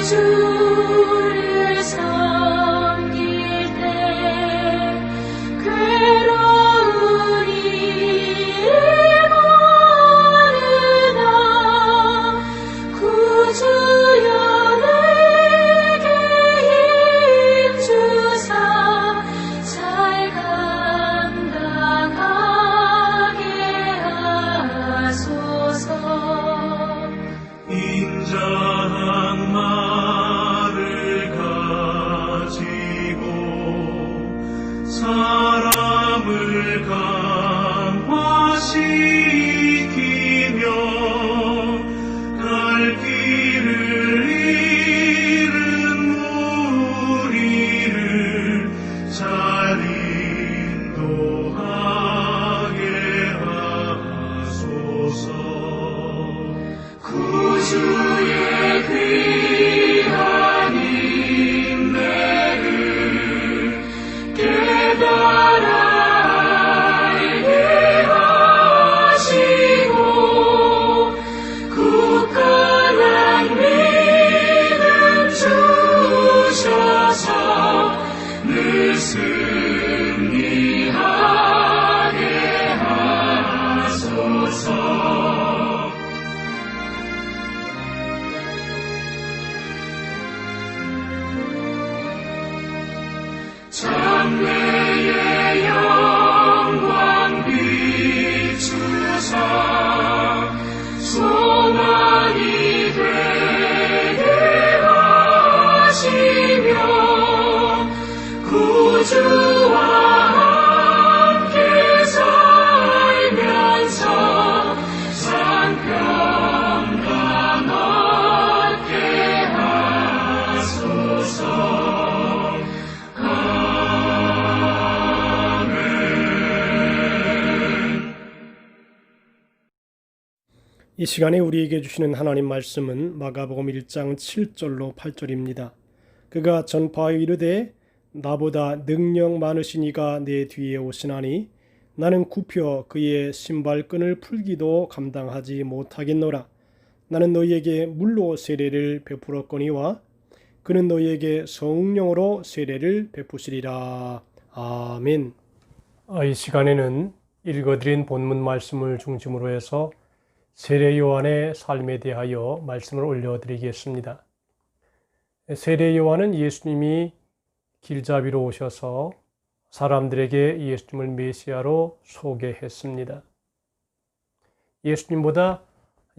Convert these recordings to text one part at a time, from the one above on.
주를 섬길 때 괴로운 일을 모르나 구주여 내게 힘주사 잘 감당하게 하소서. 인자한 말을 가지고 사람을 감화시키며 갈 길을 잃은 무리를 잘 인도하게 하소서. 구주의 귀한 인내를 깨달아 알게 하시고 굳건한 믿음 주셔서 늘 승리하게 하소서. 장래의 영광 비추사 소망이 되게 하시며 구주와 함께 살면서 상평강 얻게 하소서. 이 시간에 우리에게 주시는 하나님 말씀은 마가복음 1장 7절로 8절입니다. 그가 전파하여 이르되 나보다 능력 많으신 이가 내 뒤에 오시나니 나는 굽혀 그의 신발끈을 풀기도 감당하지 못하겠노라. 나는 너희에게 물로 세례를 베풀었거니와 그는 너희에게 성령으로 세례를 베푸시리라. 아멘. 이 시간에는 읽어드린 본문 말씀을 중심으로 해서 세례 요한의 삶에 대하여 말씀을 올려드리겠습니다. 세례 요한은 예수님이 길잡이로 오셔서 사람들에게 예수님을 메시아로 소개했습니다. 예수님보다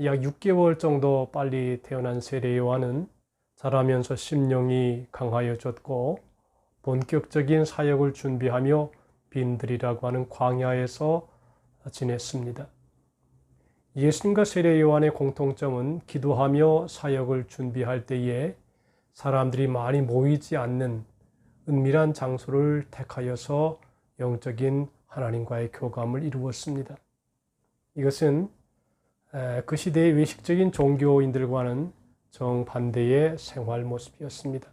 약 6개월 정도 빨리 태어난 세례 요한은 자라면서 심령이 강하여졌고 본격적인 사역을 준비하며 빈들이라고 하는 광야에서 지냈습니다. 예수님과 세례 요한의 공통점은 기도하며 사역을 준비할 때에 사람들이 많이 모이지 않는 은밀한 장소를 택하여서 영적인 하나님과의 교감을 이루었습니다. 이것은 그 시대의 외식적인 종교인들과는 정반대의 생활 모습이었습니다.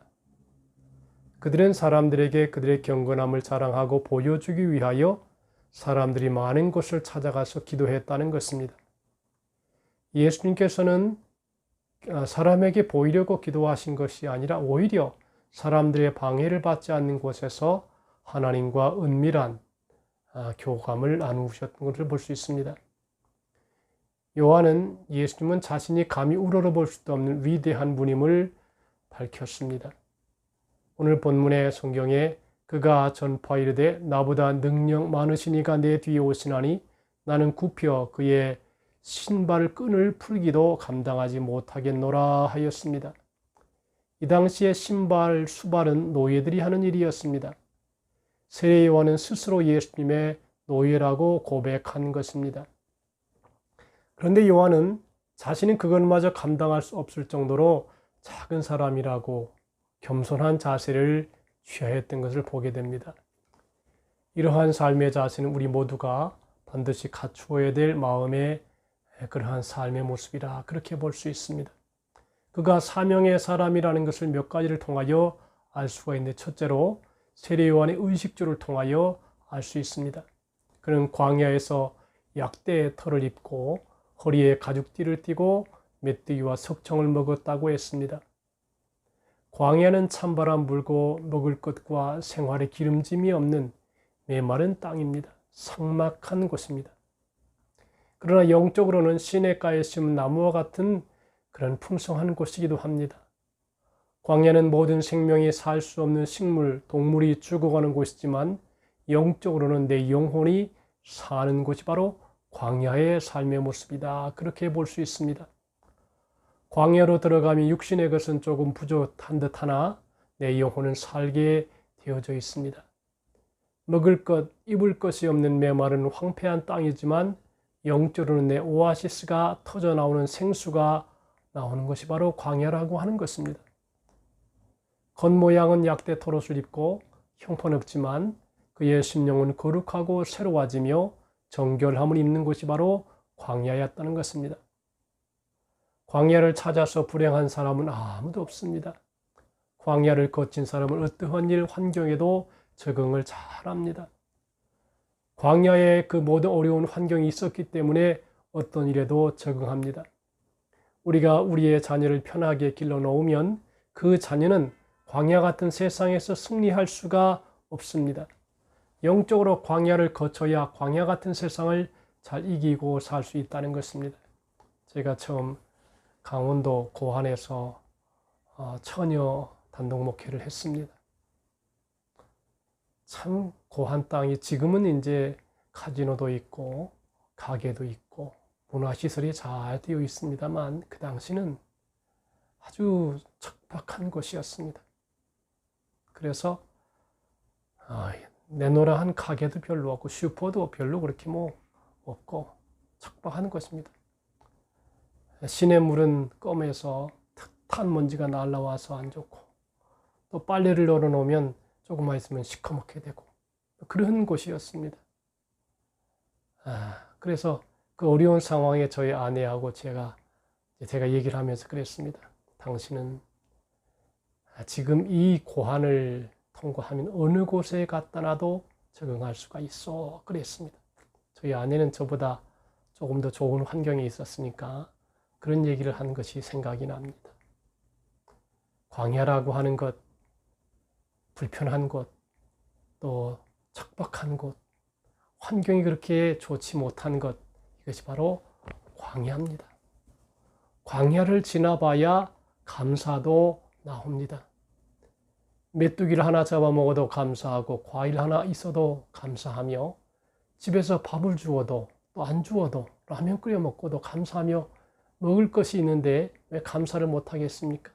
그들은 사람들에게 그들의 경건함을 자랑하고 보여주기 위하여 사람들이 많은 곳을 찾아가서 기도했다는 것입니다. 예수님께서는 사람에게 보이려고 기도하신 것이 아니라 오히려 사람들의 방해를 받지 않는 곳에서 하나님과 은밀한 교감을 나누셨던 것을 볼 수 있습니다. 요한은 예수님은 자신이 감히 우러러볼 수도 없는 위대한 분임을 밝혔습니다. 오늘 본문의 성경에 그가 전파이르되 나보다 능력 많으신 이가 내 뒤에 오시나니 나는 굽혀 그의 신발 끈을 풀기도 감당하지 못하겠노라 하였습니다. 이 당시에 신발 수발은 노예들이 하는 일이었습니다. 세례 요한은 스스로 예수님의 노예라고 고백한 것입니다. 그런데 요한은 자신은 그것마저 감당할 수 없을 정도로 작은 사람이라고 겸손한 자세를 취하였던 것을 보게 됩니다. 이러한 삶의 자세는 우리 모두가 반드시 갖추어야 될 마음의 그러한 삶의 모습이라 그렇게 볼 수 있습니다. 그가 사명의 사람이라는 것을 몇 가지를 통하여 알 수가 있는데 첫째로 세례 요한의 의식주를 통하여 알 수 있습니다. 그는 광야에서 약대의 털을 입고 허리에 가죽띠를 띠고 메뚜기와 석청을 먹었다고 했습니다. 광야는 찬바람 불고 먹을 것과 생활의 기름짐이 없는 메마른 땅입니다. 삭막한 곳입니다. 그러나 영적으로는 시냇가에 심은 나무와 같은 그런 풍성한 곳이기도 합니다. 광야는 모든 생명이 살 수 없는 식물, 동물이 죽어가는 곳이지만 영적으로는 내 영혼이 사는 곳이 바로 광야의 삶의 모습이다. 그렇게 볼 수 있습니다. 광야로 들어가면 육신의 것은 조금 부족한 듯하나 내 영혼은 살게 되어져 있습니다. 먹을 것, 입을 것이 없는 메마른 황폐한 땅이지만 영적으로는 내 오아시스가 터져 나오는 생수가 나오는 것이 바로 광야라고 하는 것입니다. 겉모양은 약대 털옷을 입고 형편없지만 그의 심령은 거룩하고 새로워지며 정결함을 입는 곳이 바로 광야였다는 것입니다. 광야를 찾아서 불행한 사람은 아무도 없습니다. 광야를 거친 사람은 어떠한 일, 환경에도 적응을 잘합니다. 광야에 그 모든 어려운 환경이 있었기 때문에 어떤 일에도 적응합니다. 우리가 우리의 자녀를 편하게 길러놓으면 그 자녀는 광야 같은 세상에서 승리할 수가 없습니다. 영적으로 광야를 거쳐야 광야 같은 세상을 잘 이기고 살 수 있다는 것입니다. 제가 처음 강원도 고안에서 처녀 단독 목회를 했습니다. 참 고안 땅이 지금은 이제 카지노도 있고 가게도 있고 문화시설이 잘 되어 있습니다만 그 당시는 아주 척박한 곳이었습니다. 그래서 내노라 한 가게도 별로 없고 슈퍼도 별로 그렇게 없고 척박한 곳입니다. 시냇물은 껌에서 탄 먼지가 날라와서 안 좋고 또 빨래를 널어놓으면 조금만 있으면 시커멓게 되고 그런 곳이었습니다. 그래서 그 어려운 상황에 저희 아내하고 제가 얘기를 하면서 그랬습니다. 당신은 지금 이 고난을 통과하면 어느 곳에 갖다 놔도 적응할 수가 있어 그랬습니다. 저희 아내는 저보다 조금 더 좋은 환경에 있었으니까 그런 얘기를 한 것이 생각이 납니다. 광야라고 하는 것, 불편한 곳, 또 척박한 곳, 환경이 그렇게 좋지 못한 것, 이것이 바로 광야입니다. 광야를 지나봐야 감사도 나옵니다. 메뚜기를 하나 잡아먹어도 감사하고 과일 하나 있어도 감사하며 집에서 밥을 주어도 또 안 주어도 라면 끓여 먹고도 감사하며 먹을 것이 있는데 왜 감사를 못하겠습니까?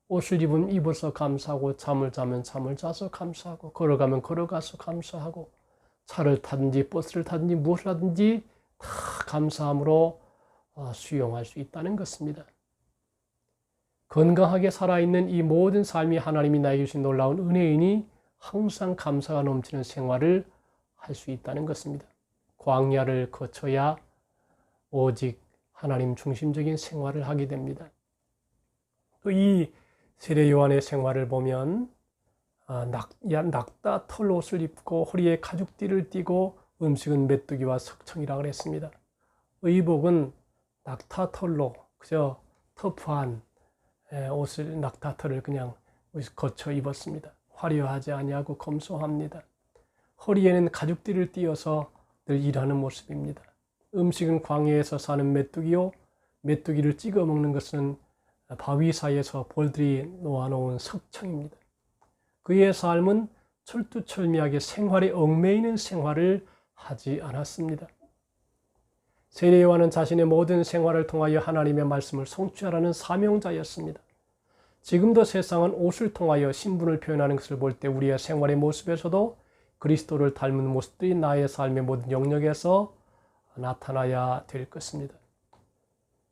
옷을 입어서 감사하고 잠을 자면 잠을 자서 감사하고 걸어가면 걸어가서 감사하고 차를 타든지 버스를 타든지 무엇을 하든지 다 감사함으로 수용할 수 있다는 것입니다. 건강하게 살아있는 이 모든 삶이 하나님이 나에게 주신 놀라운 은혜이니 항상 감사가 넘치는 생활을 할 수 있다는 것입니다. 광야를 거쳐야 오직 하나님 중심적인 생활을 하게 됩니다. 또 이 세례 요한의 생활을 보면 낙타 털 옷을 입고 허리에 가죽띠를 띠고 음식은 메뚜기와 석청이라 그랬습니다. 의복은 낙타 털로 그저 터프한 옷을 낙타 털을 그냥 거쳐 입었습니다. 화려하지 아니하고 검소합니다. 허리에는 가죽띠를 띄어서 늘 일하는 모습입니다. 음식은 광야에서 사는 메뚜기요, 메뚜기를 찍어 먹는 것은 바위 사이에서 볼들이 놓아놓은 석청입니다. 그의 삶은 철두철미하게 생활에 얽매이는 생활을 하지 않았습니다. 세례 요한은 자신의 모든 생활을 통하여 하나님의 말씀을 성취하라는 사명자였습니다. 지금도 세상은 옷을 통하여 신분을 표현하는 것을 볼 때 우리의 생활의 모습에서도 그리스도를 닮은 모습들이 나의 삶의 모든 영역에서 나타나야 될 것입니다.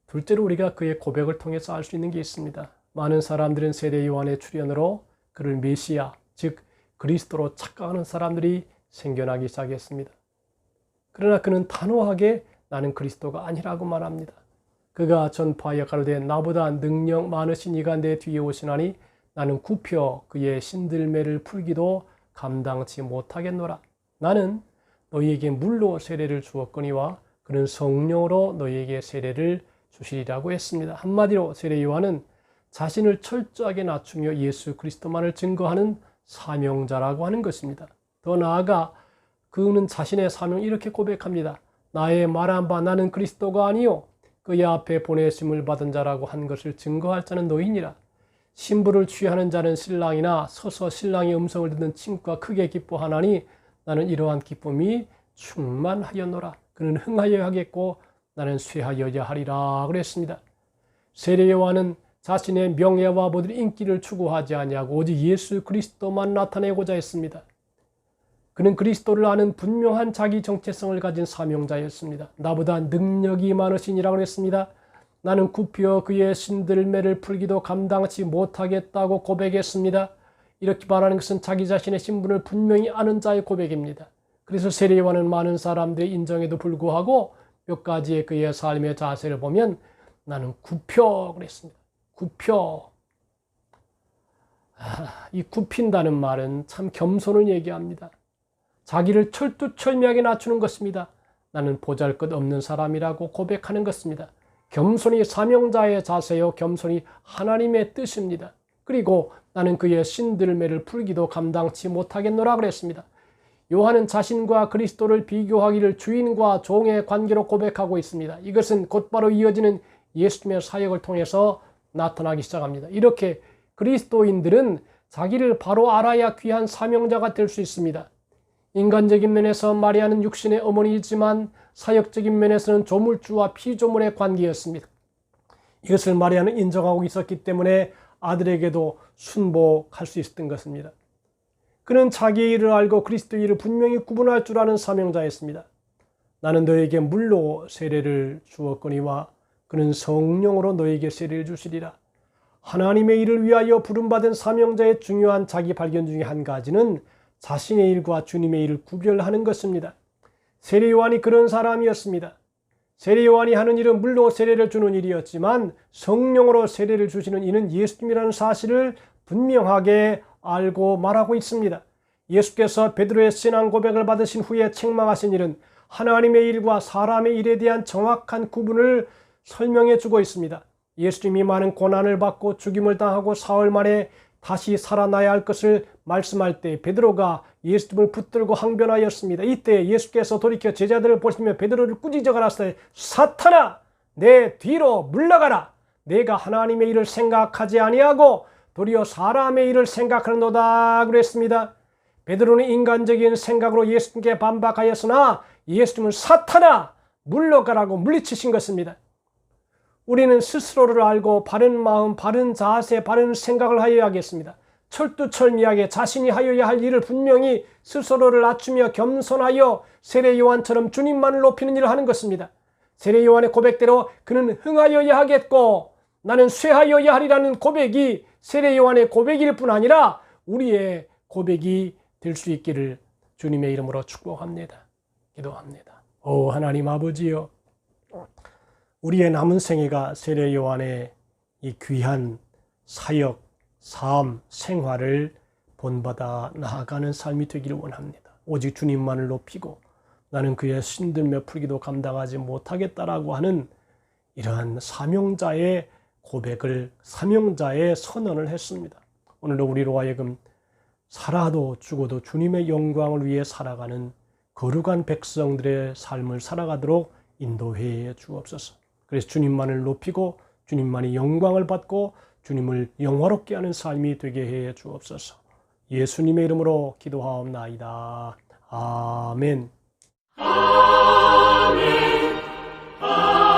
둘째로 우리가 그의 고백을 통해서 알 수 있는 게 있습니다. 많은 사람들은 세례 요한의 출현으로 그를 메시아, 즉 그리스도로 착각하는 사람들이 생겨나기 시작했습니다. 그러나 그는 단호하게 나는 그리스도가 아니라고 말합니다. 그가 전파하여 가로되 나보다 능력 많으신 이가 내 뒤에 오시나니 나는 굽혀 그의 신들매를 풀기도 감당치 못하겠노라. 나는 너희에게 물로 세례를 주었거니와 그는 성령으로 너희에게 세례를 주시리라고 했습니다. 한마디로 세례 요한은 자신을 철저하게 낮추며 예수 그리스도만을 증거하는 사명자라고 하는 것입니다. 더 나아가 그는 자신의 사명을 이렇게 고백합니다. 나의 말한 바 나는 그리스도가 아니요 그의 앞에 보내심을 받은 자라고 한 것을 증거할 자는 너희니라. 신부를 취하는 자는 신랑이나 서서 신랑의 음성을 듣는 친구가 크게 기뻐하나니 나는 이러한 기쁨이 충만하였노라. 그는 흥하여야 하겠고 나는 쇠하여야 하리라 그랬습니다. 세례 요한은 자신의 명예와 모든 인기를 추구하지 아니하고 오직 예수 그리스도만 나타내고자 했습니다. 그는 그리스도를 아는 분명한 자기 정체성을 가진 사명자였습니다. 나보다 능력이 많으시니라고 했습니다. 나는 굽혀 그의 신들매를 풀기도 감당치 못하겠다고 고백했습니다. 이렇게 말하는 것은 자기 자신의 신분을 분명히 아는 자의 고백입니다. 그래서 세례 요한은 많은 사람들의 인정에도 불구하고 몇 가지의 그의 삶의 자세를 보면 나는 굽혀 그랬습니다. 굽혀. 이 굽힌다는 말은 참 겸손을 얘기합니다. 자기를 철두철미하게 낮추는 것입니다. 나는 보잘것없는 사람이라고 고백하는 것입니다. 겸손이 사명자의 자세요. 겸손이 하나님의 뜻입니다. 그리고 나는 그의 신들매를 풀기도 감당치 못하겠노라 그랬습니다. 요한은 자신과 그리스도를 비교하기를 주인과 종의 관계로 고백하고 있습니다. 이것은 곧바로 이어지는 예수님의 사역을 통해서 나타나기 시작합니다. 이렇게 그리스도인들은 자기를 바로 알아야 귀한 사명자가 될 수 있습니다. 인간적인 면에서 마리아는 육신의 어머니이지만 사역적인 면에서는 조물주와 피조물의 관계였습니다. 이것을 마리아는 인정하고 있었기 때문에 아들에게도 순복할 수 있었던 것입니다. 그는 자기의 일을 알고 그리스도의 일을 분명히 구분할 줄 아는 사명자였습니다. 나는 너에게 물로 세례를 주었거니와 그는 성령으로 너에게 세례를 주시리라. 하나님의 일을 위하여 부름받은 사명자의 중요한 자기 발견 중에 한 가지는 자신의 일과 주님의 일을 구별하는 것입니다. 세례 요한이 그런 사람이었습니다. 세례 요한이 하는 일은 물로 세례를 주는 일이었지만 성령으로 세례를 주시는 이는 예수님이라는 사실을 분명하게 알고 말하고 있습니다. 예수께서 베드로의 신앙 고백을 받으신 후에 책망하신 일은 하나님의 일과 사람의 일에 대한 정확한 구분을 설명해 주고 있습니다. 예수님이 많은 고난을 받고 죽임을 당하고 사흘 만에 다시 살아나야 할 것을 말씀할 때 베드로가 예수님을 붙들고 항변하였습니다. 이때 예수께서 돌이켜 제자들을 보시며 베드로를 꾸짖어 가라사대 사탄아 내 뒤로 물러가라. 내가 하나님의 일을 생각하지 아니하고 도리어 사람의 일을 생각하는도다 그랬습니다. 베드로는 인간적인 생각으로 예수님께 반박하였으나 예수님은 사탄아 물러가라고 물리치신 것입니다. 우리는 스스로를 알고 바른 마음, 바른 자세, 바른 생각을 하여야 하겠습니다. 철두철미하게 자신이 하여야 할 일을 분명히 스스로를 낮추며 겸손하여 세례 요한처럼 주님만을 높이는 일을 하는 것입니다. 세례 요한의 고백대로 그는 흥하여야 하겠고 나는 쇠하여야 하리라는 고백이 세례 요한의 고백일 뿐 아니라 우리의 고백이 될 수 있기를 주님의 이름으로 축복합니다. 기도합니다. 오 하나님 아버지여, 우리의 남은 생애가 세례 요한의 이 귀한 사역, 삶, 생활을 본받아 나아가는 삶이 되기를 원합니다. 오직 주님만을 높이고 나는 그의 신들매 풀기도 감당하지 못하겠다라고 하는 이러한 사명자의 고백을, 사명자의 선언을 했습니다. 오늘도 우리로 하여금 살아도 죽어도 주님의 영광을 위해 살아가는 거룩한 백성들의 삶을 살아가도록 인도해 주옵소서. 그래서 주님만을 높이고 주님만이 영광을 받고 주님을 영화롭게 하는 삶이 되게 해 주옵소서. 예수님의 이름으로 기도하옵나이다. 아멘. 아멘. 아멘.